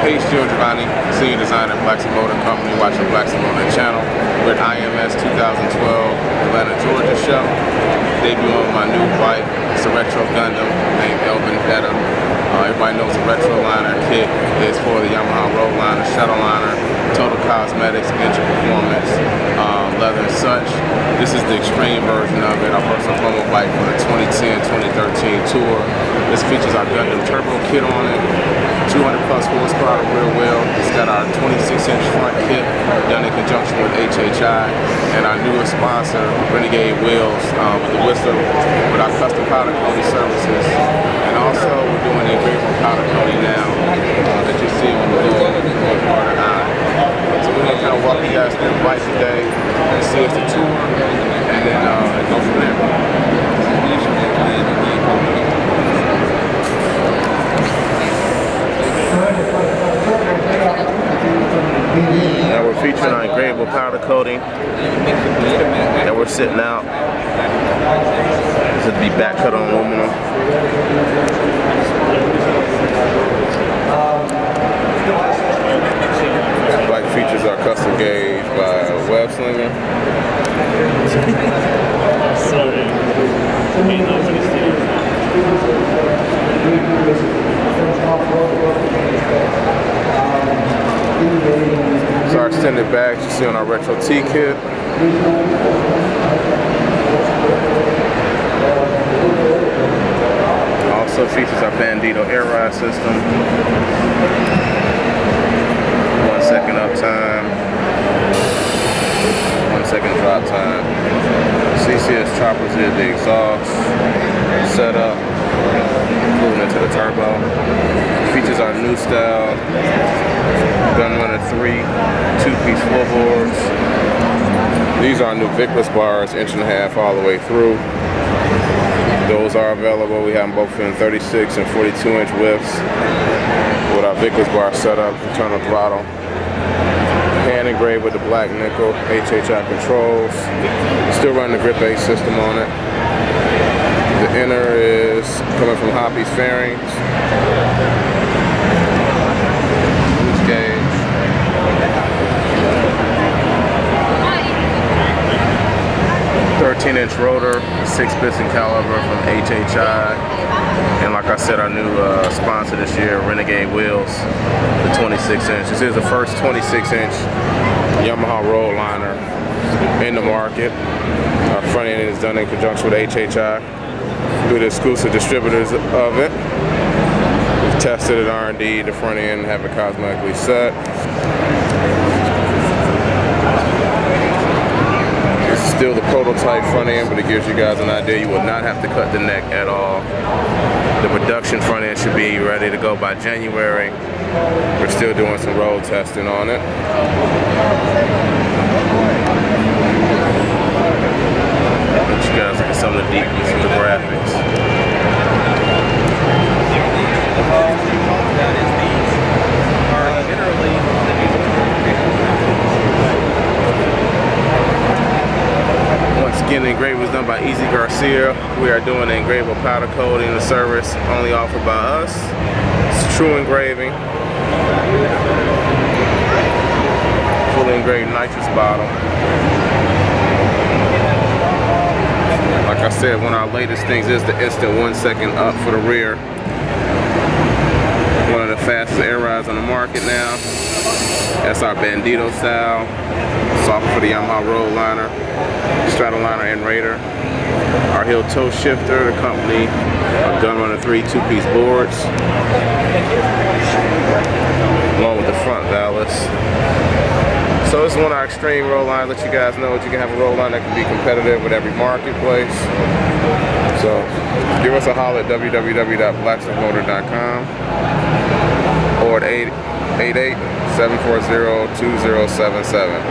Hey, it's Giovanni, Senior Designer at Blacksmith Motoring Company, watching the Blacksmith Motoring channel. We're at IMS 2012 Atlanta, Georgia show. Debuting my new bike. It's a Retro Gundam named Vendetta. Everybody knows the Retroliner kit is for the Yamaha Roadliner, Shuttleliner, Total Cosmetics, engine performance, leather and such. This is the extreme version of it, our personal promo bike for the 2010-2013 tour. This features our Gundam Turbo kit on it, 200 plus horsepower rear wheel. It's got our 26-inch front kit done in conjunction with HHI, and our newest sponsor, Renegade Wheels, with the Whistler, with our custom powder coating services. And also, we're doing the engraving powder coating now that you see when we're doing the part of eye. So we're going to kind of walk you guys through the bike today and see us the tour, and then go from there. Now we're featuring our engravable powder coating, and we're sitting out. This would be back cut on aluminum. Bike features our custom gauge by Web Slinger. So our extended bags you see on our Retro T kit. Also features our Vendetta air ride system. 1 second up time, 1 second drop time. CCS choppers is the exhaust setup, moving into the turbo. Features our new style Gunrunner 3 2-piece floorboards. These are our new Vickless bars, 1.5" all the way through. Those are available. We have them both in 36 and 42-inch widths with our Vickless bar setup, internal throttle. Hand engraved with the black nickel, HHI controls. Still running the grip A system on it. The inner is coming from Hoppy's fairings. Loose gauge. .13-inch rotor, 6-piston caliber from HHI, and like I said, our new sponsor this year, Renegade Wheels, the 26-inch. This is the first 26-inch Yamaha Roadliner in the market. Our front end is done in conjunction with HHI. We're the exclusive distributors of it. We've tested it R&D, the front end, have it cosmetically set. Still the prototype front end, but it gives you guys an idea. You will not have to cut the neck at all. The production front end should be ready to go by January. We're still doing some road testing on it. But you guys look at some of the deepness of the graphics. Again, the engraving was done by Easy Garcia. We are doing the engravable powder coating, the service only offered by us. It's true engraving. Fully engraved nitrous bottom. Like I said, one of our latest things is the instant 1 second up for the rear. One of the fastest air rides on the market now. That's our Bandito style. Soft for the Yamaha Roadliner, Stratoliner, and Raider. Our heel toe shifter, the company Gunrunner 3 2-piece boards, along with the front valves. So this is one of our extreme road lines. Let you guys know that you can have a road line that can be competitive with every marketplace. So give us a holler at www.blacksmithmotor.com or at 888-740-2077.